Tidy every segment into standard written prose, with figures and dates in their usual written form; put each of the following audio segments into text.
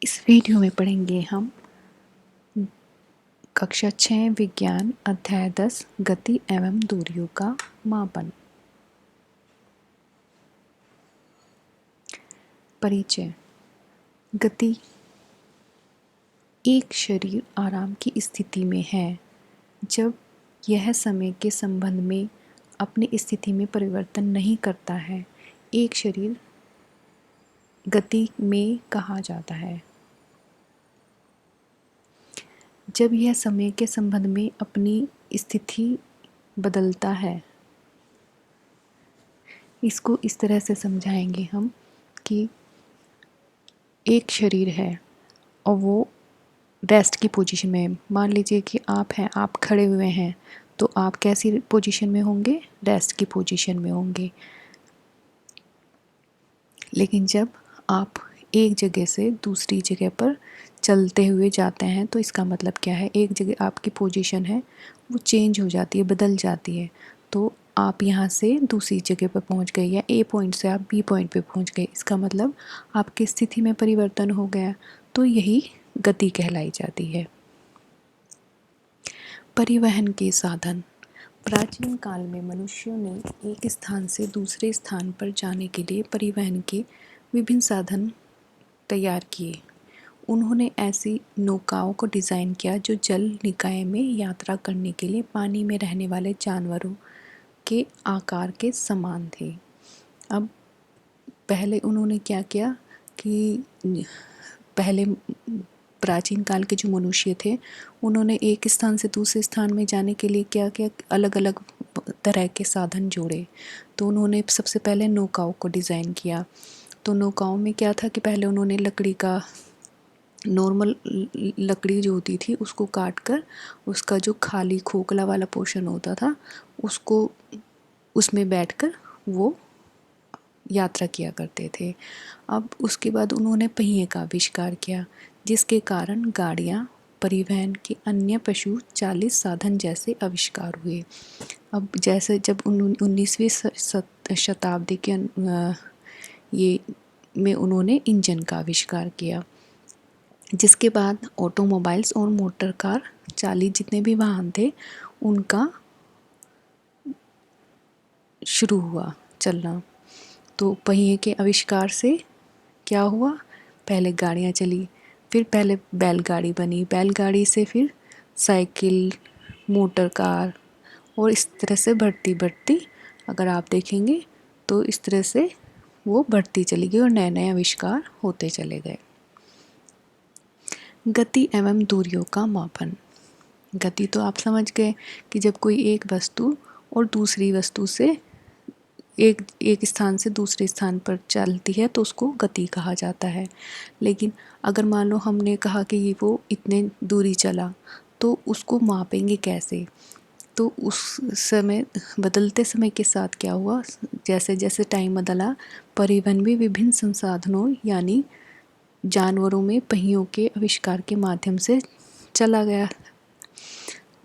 इस वीडियो में पढ़ेंगे हम कक्षा 6 विज्ञान अध्याय 10 गति एवं दूरियों का मापन। परिचय। गति एक शरीर आराम की स्थिति में है जब यह समय के संबंध में अपनी स्थिति में परिवर्तन नहीं करता है। एक शरीर गति में कहा जाता है जब यह समय के संबंध में अपनी स्थिति बदलता है। इसको इस तरह से समझाएंगे हम कि एक शरीर है और वो रेस्ट की पोजीशन में है। मान लीजिए कि आप हैं, आप खड़े हुए हैं, तो आप कैसी पोजीशन में होंगे? रेस्ट की पोजीशन में होंगे। लेकिन जब आप एक जगह से दूसरी जगह पर चलते हुए जाते हैं तो इसका मतलब क्या है? एक जगह आपकी पोजीशन है वो चेंज हो जाती है, बदल जाती है। तो आप यहाँ से दूसरी जगह पर पहुँच गए या ए पॉइंट से आप बी पॉइंट पे पहुँच गए, इसका मतलब आपकी स्थिति में परिवर्तन हो गया। तो यही गति कहलाई जाती है। परिवहन के साधन। प्राचीन काल में मनुष्यों ने एक स्थान से दूसरे स्थान पर जाने के लिए परिवहन के विभिन्न साधन तैयार किए। उन्होंने ऐसी नौकाओं को डिज़ाइन किया जो जल निकाय में यात्रा करने के लिए पानी में रहने वाले जानवरों के आकार के समान थे। अब पहले उन्होंने क्या किया कि पहले प्राचीन काल के जो मनुष्य थे उन्होंने एक स्थान से दूसरे स्थान में जाने के लिए क्या किया, अलग अलग तरह के साधन जोड़े। तो उन्होंने सबसे पहले नौकाओं को डिज़ाइन किया। तो नौकाओं में क्या था कि पहले उन्होंने लकड़ी का नॉर्मल लकड़ी जो होती थी उसको काट कर उसका जो खाली खोखला वाला पोर्शन होता था उसको उसमें बैठकर वो यात्रा किया करते थे। अब उसके बाद उन्होंने पहिए का आविष्कार किया जिसके कारण गाड़ियाँ, परिवहन के अन्य पशु चालित साधन जैसे आविष्कार हुए। अब जैसे जब 19वीं शताब्दी के ये में उन्होंने इंजन का आविष्कार किया, जिसके बाद ऑटोमोबाइल्स और मोटर कार चालित जितने भी वाहन थे उनका शुरू हुआ चलना। तो पहिए के आविष्कार से क्या हुआ? पहले गाड़ियाँ चली, फिर पहले बैलगाड़ी बनी, बैलगाड़ी से फिर साइकिल, मोटर कार, और इस तरह से बढ़ती बढ़ती अगर आप देखेंगे तो इस तरह से वो बढ़ती चली गई और नए नए आविष्कार होते चले गए। गति एवं दूरियों का मापन। गति तो आप समझ गए कि जब कोई एक वस्तु और दूसरी वस्तु से एक स्थान से दूसरे स्थान पर चलती है तो उसको गति कहा जाता है। लेकिन अगर मान लो हमने कहा कि ये वो इतने दूरी चला तो उसको मापेंगे कैसे? तो उस समय बदलते समय के साथ क्या हुआ, जैसे जैसे टाइम बदला परिवहन भी विभिन्न संसाधनों यानी जानवरों में पहियों के आविष्कार के माध्यम से चला गया।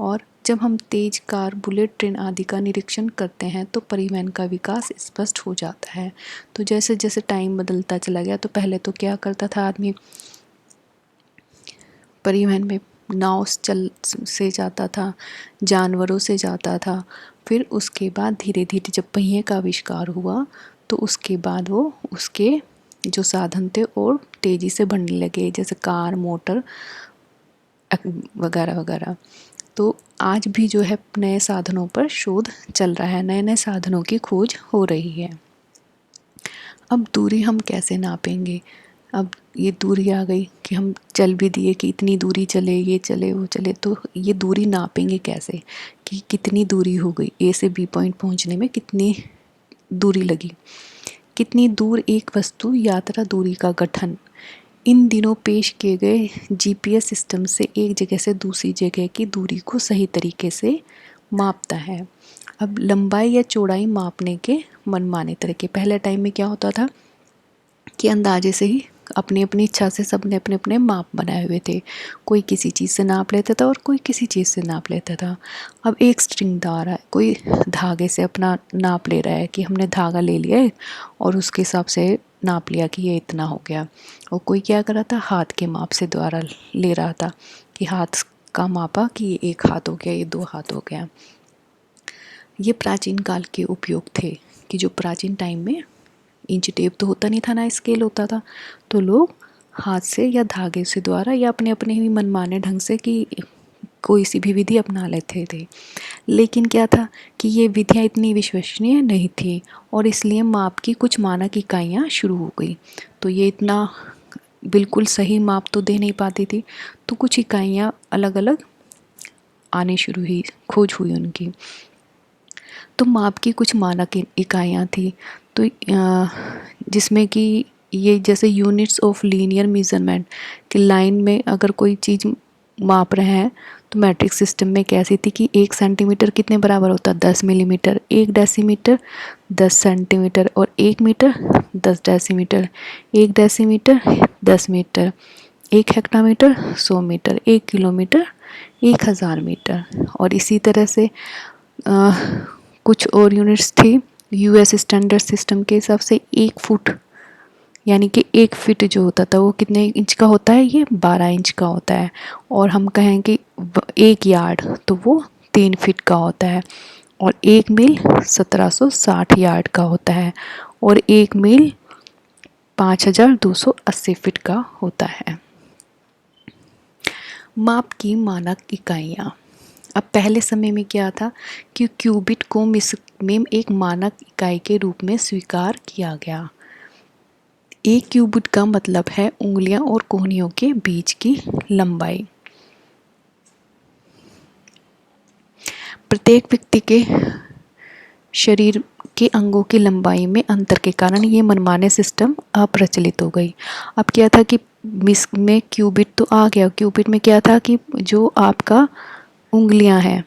और जब हम तेज कार, बुलेट ट्रेन आदि का निरीक्षण करते हैं तो परिवहन का विकास स्पष्ट हो जाता है। तो जैसे जैसे टाइम बदलता चला गया तो पहले तो क्या करता था आदमी, परिवहन में नाव से जाता था, जानवरों से जाता था। फिर उसके बाद धीरे धीरे जब पहिए का आविष्कार हुआ तो उसके बाद वो उसके जो साधन थे और तेज़ी से बढ़ने लगे, जैसे कार, मोटर वगैरह वगैरह। तो आज भी जो है नए साधनों पर शोध चल रहा है, नए नए साधनों की खोज हो रही है। अब दूरी हम कैसे नापेंगे? अब ये दूरी आ गई कि हम चल भी दिए कि इतनी दूरी चले, ये चले, वो चले, तो ये दूरी नापेंगे कैसे कि कितनी दूरी हो गई, ए से बी पॉइंट पहुंचने में कितनी दूरी लगी। कितनी दूर एक वस्तु, यात्रा दूरी का गठन इन दिनों पेश किए गए जीपीएस सिस्टम से एक जगह से दूसरी जगह की दूरी को सही तरीके से मापता है। अब लंबाई या चौड़ाई मापने के मनमाने तरीके, पहले टाइम में क्या होता था कि अंदाजे से ही अपनी अपनी इच्छा से सब ने अपने अपने माप बनाए हुए थे। कोई किसी चीज़ से नाप लेता था और कोई किसी चीज़ से नाप लेता था। अब एक स्ट्रिंगदार है, कोई धागे से अपना नाप ले रहा है कि हमने धागा ले लिया है और उसके हिसाब से नाप लिया कि ये इतना हो गया। और कोई क्या कर रहा था, हाथ के माप से द्वारा ले रहा था कि हाथ का मापा कि ये 1 हाथ हो गया, ये 2 हाथ हो गया। ये प्राचीन काल के उपयोग थे कि जो प्राचीन टाइम में इंच टेप तो होता नहीं था, ना स्केल होता था, तो लोग हाथ से या धागे से द्वारा या अपने अपने ही मनमाने ढंग से कि कोई सी भी विधि अपना लेते थे। लेकिन क्या था कि ये विधियाँ इतनी विश्वसनीय नहीं थी और इसलिए माप की कुछ मानक इकाइयाँ शुरू हो गई। तो ये इतना बिल्कुल सही माप तो दे नहीं पाती थी, तो कुछ इकाइयाँ अलग अलग आने शुरू हुई, खोज हुई उनकी। तो माप की कुछ मानक इकाइयाँ थी, तो जिसमें कि ये जैसे यूनिट्स ऑफ लीनियर मेजरमेंट कि लाइन में अगर कोई चीज़ माप रहे हैं तो मैट्रिक सिस्टम में कैसी थी कि 1 सेंटीमीटर कितने बराबर होता है, 10 मिलीमीटर, 1 डेसीमीटर 10 सेंटीमीटर और 1 metre 10 decimetre, 1 decimetre 10 metre, 1 hectometre 100 metre, 1 kilometre 1000 metre. और इसी तरह से कुछ और यूनिट्स थी यूएस स्टैंडर्ड सिस्टम के हिसाब से। 1 फुट यानी कि 1 फीट जो होता था वो कितने इंच का होता है, ये 12 इंच का होता है। और हम कहें कि 1 यार्ड तो वो 3 फीट का होता है। और 1 मील 1760 यार्ड का होता है और 1 मील 5280 फीट का होता है। माप की मानक इकाइयाँ। अब पहले समय में क्या था कि क्यूबिट को में एक मानक इकाई के रूप में स्वीकार किया गया। एक क्यूबिट का मतलब है उंगलियां और कोहनियों के बीच की लंबाई। प्रत्येक व्यक्ति के शरीर के अंगों की लंबाई में अंतर के कारण ये मनमाने सिस्टम अप्रचलित हो गई। अब क्या था कि में क्यूबिट तो आ गया, क्यूबिट में क्या था कि जो आपका उंगलियां हैं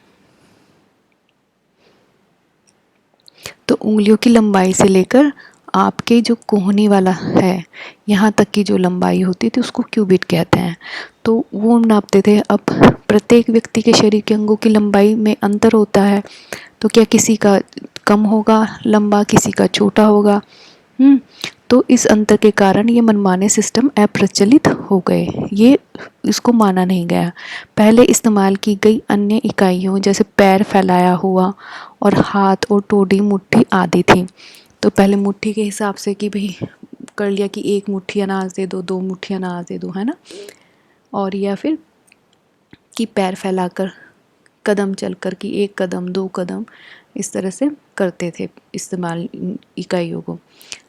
तो उंगलियों की लंबाई से लेकर आपके जो कोहनी वाला है यहाँ तक की जो लंबाई होती थी उसको क्यूबिट कहते हैं। तो वो नापते थे। अब प्रत्येक व्यक्ति के शरीर के अंगों की लंबाई में अंतर होता है, तो क्या किसी का कम होगा लंबा, किसी का छोटा होगा। तो इस अंतर के कारण ये मनमाने सिस्टम अप्रचलित हो गए, ये इसको माना नहीं गया। पहले इस्तेमाल की गई अन्य इकाइयों जैसे पैर फैलाया हुआ और हाथ और टोडी मुट्ठी आदि थी। तो पहले मुट्ठी के हिसाब से कि भाई कर लिया कि 1 मुट्ठी अनाज दे दो, 2 मुट्ठी अनाज दे दो, है ना। और या फिर कि पैर फैलाकर कदम चलकर कि 1 कदम 2 कदम इस तरह से करते थे इस्तेमाल इकाइयों को।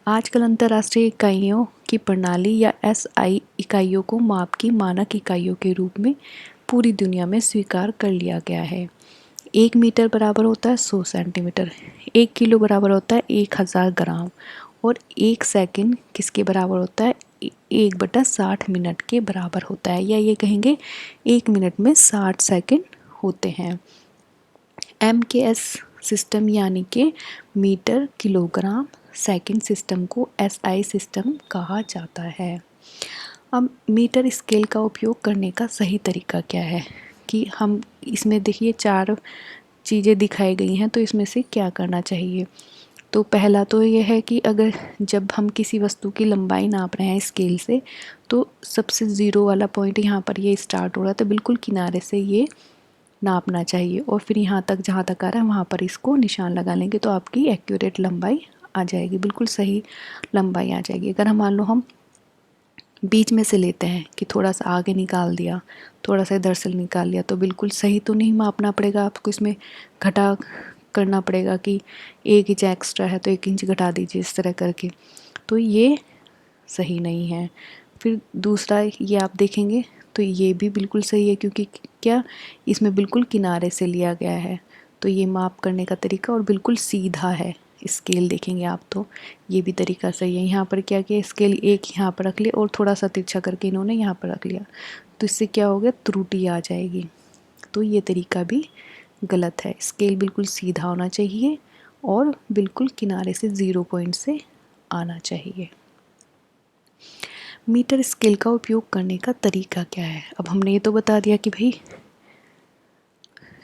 आजकल अंतर्राष्ट्रीय इकाइयों की प्रणाली या एसआई इकाइयों को माप की मानक इकाइयों के रूप में पूरी दुनिया में स्वीकार कर लिया गया है। 1 मीटर बराबर होता है 100 सेंटीमीटर, 1 किलो बराबर होता है 1000 ग्राम और 1 सेकंड किसके बराबर होता है, 1/60 मिनट के बराबर होता है। या ये कहेंगे 1 मिनट में 60 सेकंड होते हैं। MKS सिस्टम यानी कि मीटर किलोग्राम सेकंड सिस्टम को SI सिस्टम कहा जाता है। अब मीटर स्केल का उपयोग करने का सही तरीका क्या है कि हम इसमें देखिए 4 चीज़ें दिखाई गई हैं, तो इसमें से क्या करना चाहिए। तो पहला तो ये है कि अगर जब हम किसी वस्तु की लंबाई नाप रहे हैं स्केल से, तो सबसे ज़ीरो वाला पॉइंट यहाँ पर ये स्टार्ट हो रहा है, तो बिल्कुल किनारे से ये नापना चाहिए और फिर यहाँ तक जहाँ तक आ रहा है वहाँ पर इसको निशान लगा लेंगे तो आपकी एक्यूरेट लंबाई आ जाएगी, बिल्कुल सही लंबाई आ जाएगी। अगर हम मान लो हम बीच में से लेते हैं कि थोड़ा सा आगे निकाल दिया, थोड़ा सा इधर से निकाल लिया, तो बिल्कुल सही तो नहीं मापना पड़ेगा आपको, इसमें घटा करना पड़ेगा कि 1 इंच एक्स्ट्रा है तो 1 इंच घटा दीजिए इस तरह करके, तो ये सही नहीं है। फिर दूसरा ये आप देखेंगे तो ये भी बिल्कुल सही है क्योंकि क्या इसमें बिल्कुल किनारे से लिया गया है, तो ये माप करने का तरीका और बिल्कुल सीधा है। स्केल देखेंगे आप तो ये भी तरीका सही है। यहाँ पर क्या किया, स्केल एक यहाँ पर रख लिया और थोड़ा सा तिरछा करके इन्होंने यहाँ पर रख लिया, तो इससे क्या हो गया, त्रुटि आ जाएगी। तो ये तरीका भी गलत है। स्केल बिल्कुल सीधा होना चाहिए और बिल्कुल किनारे से 0 पॉइंट से आना चाहिए। मीटर स्केल का उपयोग करने का तरीका क्या है? अब हमने ये तो बता दिया कि भाई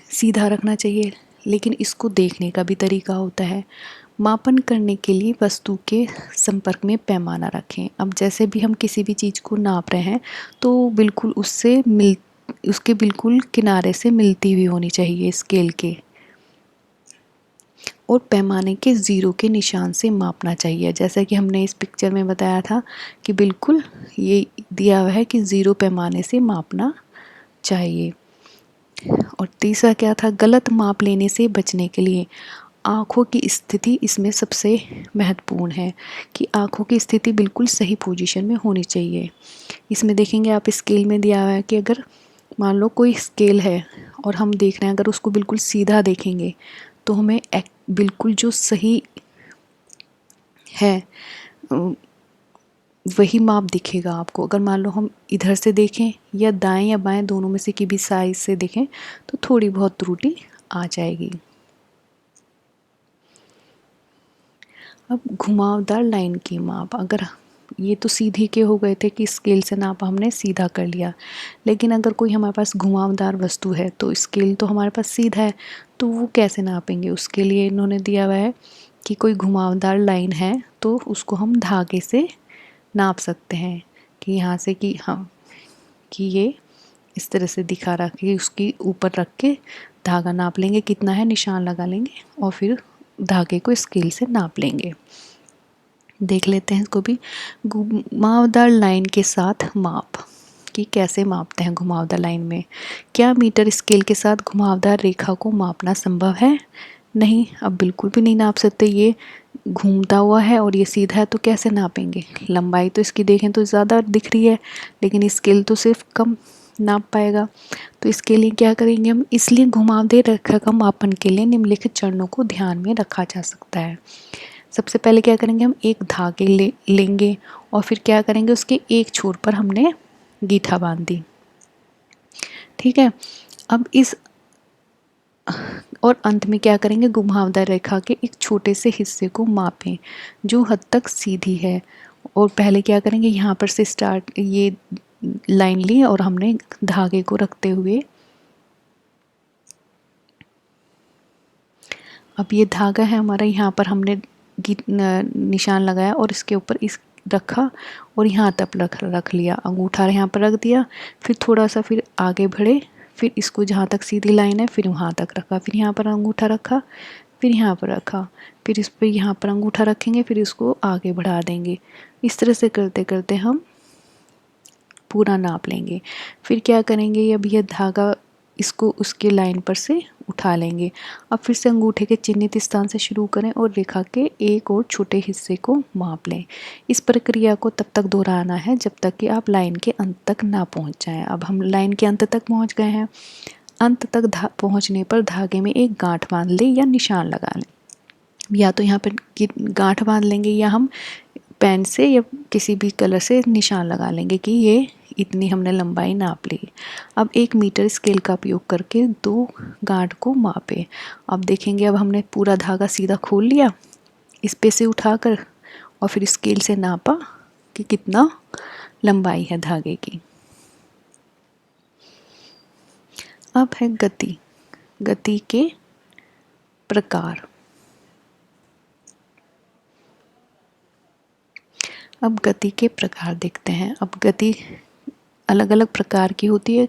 सीधा रखना चाहिए, लेकिन इसको देखने का भी तरीका होता है। मापन करने के लिए वस्तु के संपर्क में पैमाना रखें। अब जैसे भी हम किसी भी चीज़ को नाप रहे हैं तो बिल्कुल उसके बिल्कुल किनारे से मिलती हुई होनी चाहिए स्केल के, और पैमाने के ज़ीरो के निशान से मापना चाहिए। जैसा कि हमने इस पिक्चर में बताया था कि बिल्कुल ये दिया हुआ है कि ज़ीरो पैमाने से मापना चाहिए। और तीसरा क्या था? गलत माप लेने से बचने के लिए आँखों की स्थिति इसमें सबसे महत्वपूर्ण है कि आँखों की स्थिति बिल्कुल सही पोजीशन में होनी चाहिए। इसमें देखेंगे आप स्केल में दिया हुआ है कि अगर मान लो कोई स्केल है और हम देख रहे हैं, अगर उसको बिल्कुल सीधा देखेंगे तो हमें बिल्कुल जो सही है वही माप दिखेगा आपको। अगर मान लो हम इधर से देखें या दाएं या बाएं दोनों में से किसी भी साइड से देखें तो थोड़ी बहुत त्रुटि आ जाएगी। अब घुमावदार लाइन की माप, अगर ये तो सीधी के हो गए थे कि स्केल से नाप हमने सीधा कर लिया, लेकिन अगर कोई हमारे पास घुमावदार वस्तु है तो स्केल तो हमारे पास सीधा है, तो वो कैसे नापेंगे? उसके लिए इन्होंने दिया हुआ है कि कोई घुमावदार लाइन है तो उसको हम धागे से नाप सकते हैं कि यहाँ से कि हम कि ये इस तरह से दिखा रहा कि उसकी ऊपर रख के धागा नाप लेंगे कितना है, निशान लगा लेंगे और फिर धागे को स्केल से नाप लेंगे। देख लेते हैं इसको भी। घुमावदार लाइन के साथ माप कि कैसे मापते हैं घुमावदार लाइन में। क्या मीटर स्केल के साथ घुमावदार रेखा को मापना संभव है? नहीं, अब बिल्कुल भी नहीं नाप सकते। ये घूमता हुआ है और ये सीधा है तो कैसे नापेंगे? लंबाई तो इसकी देखें तो ज़्यादा दिख रही है, लेकिन स्केल तो सिर्फ कम नाप पाएगा। तो इसके लिए क्या करेंगे हम? इसलिए घुमावदार रेखा का मापन के लिए निम्नलिखित चरणों को ध्यान में रखा जा सकता है। सबसे पहले क्या करेंगे? हम एक धागे लेंगे और फिर क्या करेंगे? उसके एक छोर पर हमने गीठा बांध दी, ठीक है। अब इस और अंत में क्या करेंगे? घुमावदार रेखा के एक छोटे से हिस्से को मापें जो हद तक सीधी है। और पहले क्या करेंगे? यहाँ पर से स्टार्ट ये लाइन ली और हमने धागे को रखते हुए, अब ये धागा है हमारा, यहाँ पर हमने निशान लगाया और इसके ऊपर इस रखा और यहाँ तक रख लिया, अंगूठा यहाँ पर रख दिया, फिर थोड़ा सा फिर आगे बढ़े, फिर इसको जहाँ तक सीधी लाइन है फिर वहाँ तक रखा, फिर यहाँ पर अंगूठा रखा, फिर यहाँ पर रखा, फिर इस पर यहाँ पर अंगूठा रखेंगे, फिर इसको आगे बढ़ा देंगे। इस तरह से करते करते हम पूरा नाप लेंगे। फिर क्या करेंगे? अब यह धागा इसको उसके लाइन पर से उठा लेंगे। अब फिर से अंगूठे के चिन्हित स्थान से शुरू करें और रेखा के एक और छोटे हिस्से को माप लें। इस प्रक्रिया को तब तक दोहराना है जब तक कि आप लाइन के अंत तक ना पहुंच जाएं। अब हम लाइन के अंत तक पहुंच गए हैं। अंत तक पहुंचने पर धागे में एक गांठ बांध लें या निशान लगा लें। या तो यहाँ पर गांठ बांध लेंगे या हम पेन से या किसी भी कलर से निशान लगा लेंगे कि ये इतनी हमने लंबाई नाप ली। अब एक मीटर स्केल का उपयोग करके दो गांठ को मापें। अब देखेंगे, अब हमने पूरा धागा सीधा खोल लिया, इस पे से उठाकर और फिर स्केल से नापा कि कितना लंबाई है धागे की। अब है गति। गति के प्रकार। अब गति के प्रकार देखते हैं। अब गति अलग अलग प्रकार की होती है।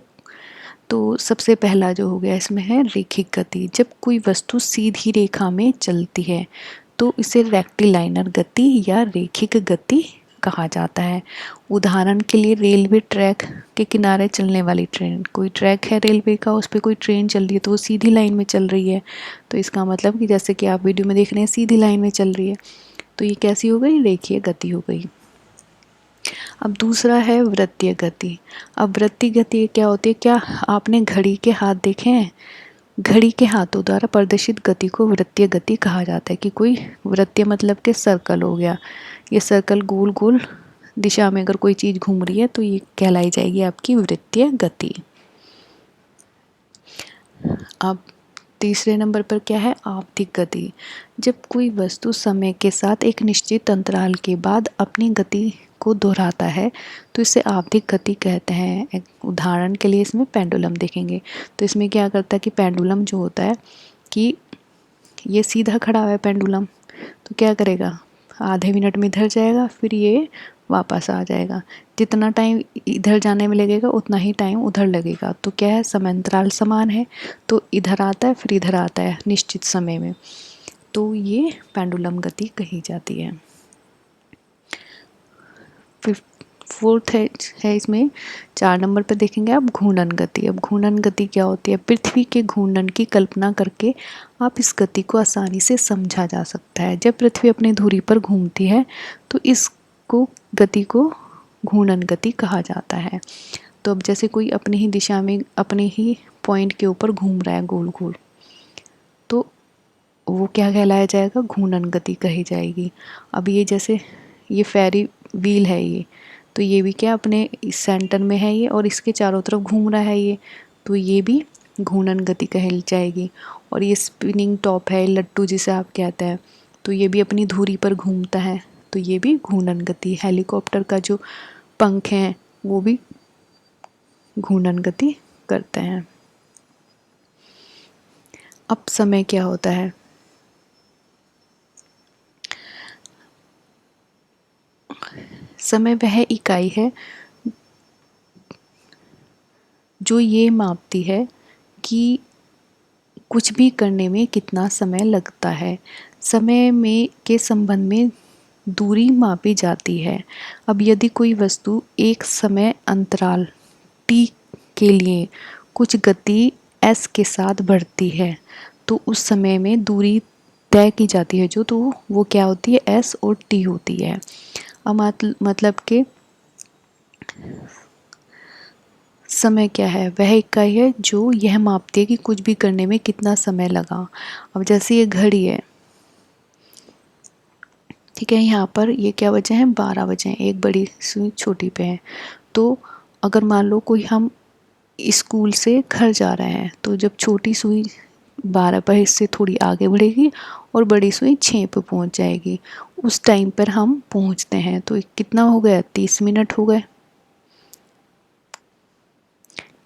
तो सबसे पहला जो हो गया इसमें है रेखिक गति। जब कोई वस्तु सीधी रेखा में चलती है तो इसे रेक्टिलाइनर गति या रेखिक गति कहा जाता है। उदाहरण के लिए रेलवे ट्रैक के किनारे चलने वाली ट्रेन, कोई ट्रैक है रेलवे का, उस पर कोई ट्रेन चल रही है तो वो सीधी लाइन में चल रही है, तो इसका मतलब कि जैसे कि आप वीडियो में देख रहे हैं सीधी लाइन में चल रही है, तो ये कैसी हो गई? रेखीय गति हो गई। अब दूसरा है वृत्तीय गति। अब वृत्तीय गति क्या होती है? क्या आपने घड़ी के हाथ देखे हैं? घड़ी के हाथों द्वारा प्रदर्शित गति को वृत्तीय गति कहा जाता है। कि कोई वृत्तीय मतलब कि सर्कल हो गया, ये सर्कल गोल गोल दिशा में अगर कोई चीज़ घूम रही है तो ये कहलाई जाएगी आपकी वृत्तीय गति। अब तीसरे नंबर पर क्या है? आवधिक गति। जब कोई वस्तु समय के साथ एक निश्चित अंतराल के बाद अपनी गति को दोहराता है तो इसे आवधिक गति कहते हैं। एक उदाहरण के लिए इसमें पेंडुलम देखेंगे तो इसमें क्या करता है कि पेंडुलम जो होता है कि ये सीधा खड़ा हुआ है पेंडुलम, तो क्या करेगा, आधे मिनट में इधर जाएगा, फिर ये वापस आ जाएगा। जितना टाइम इधर जाने में लगेगा उतना ही टाइम उधर लगेगा। तो क्या है, समांतराल समान है, तो इधर आता है फिर इधर आता है निश्चित समय में, तो ये पेंडुलम गति कही जाती है। फोर्थ है इसमें 4 नंबर पर देखेंगे आप घूर्णन गति। अब घूर्णन गति क्या होती है, पृथ्वी के घूर्णन की कल्पना करके आप इस गति को आसानी से समझा जा सकता है। जब पृथ्वी अपनी धुरी पर घूमती है तो इसको गति को घूर्णन गति कहा जाता है। तो अब जैसे कोई अपनी ही दिशा में अपने ही पॉइंट के ऊपर घूम रहा है गोल गोल, तो वो क्या कहलाया जाएगा, घूर्णन गति कही जाएगी। अब ये जैसे ये फेरी व्हील है ये, तो ये भी क्या अपने इस सेंटर में है ये और इसके चारों तरफ घूम रहा है ये, तो ये भी घूर्णन गति कही जाएगी। और ये स्पिनिंग टॉप है, लट्टू जिसे आप कहते हैं, तो ये भी अपनी धुरी पर घूमता है, तो ये भी घूर्णन गति। हेलीकॉप्टर का जो पंख हैं वो भी घूर्णन गति करते हैं। अब समय क्या होता है, समय वह इकाई है जो ये मापती है कि कुछ भी करने में कितना समय लगता है। समय में के संबंध में दूरी मापी जाती है। अब यदि कोई वस्तु एक समय अंतराल t के लिए कुछ गति s के साथ बढ़ती है तो उस समय में दूरी तय की जाती है जो, तो वो क्या होती है, s और t होती है। अब मतलब कि समय क्या है, वह इकाई है जो यह मापती है कि कुछ भी करने में कितना समय लगा। अब जैसे ये घड़ी है, ठीक है, यहाँ पर ये क्या बजे हैं, 12 बजे हैं, एक बड़ी सुई छोटी पे है। तो अगर मान लो कोई हम स्कूल से घर जा रहे हैं तो जब छोटी सुई 12 पर इससे थोड़ी आगे बढ़ेगी और बड़ी सुई 6 पर पहुँच जाएगी, उस टाइम पर हम पहुँचते हैं। तो कितना हो गया, 30 मिनट हो गए।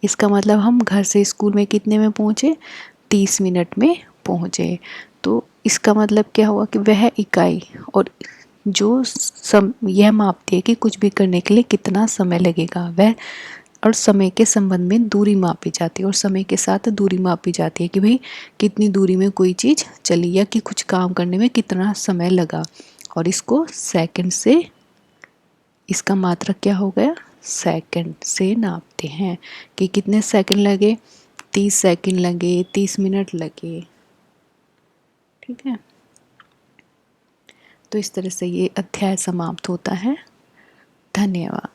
इसका मतलब हम घर से स्कूल में कितने में पहुँचे, 30 मिनट में पहुँचे। तो इसका मतलब क्या हुआ कि वह इकाई और जो यह मापती है कि कुछ भी करने के लिए कितना समय लगेगा, वह और समय के संबंध में दूरी मापी जाती है और समय के साथ दूरी मापी जाती है कि भाई कितनी दूरी में कोई चीज़ चली या कि कुछ काम करने में कितना समय लगा। और इसको सेकंड से, इसका मात्रक क्या हो गया, सेकंड से नापते हैं कि कितने सेकंड लगे, 30 सेकंड लगे, 30 मिनट लगे। ठीक है, तो इस तरह से ये अध्याय समाप्त होता है। धन्यवाद।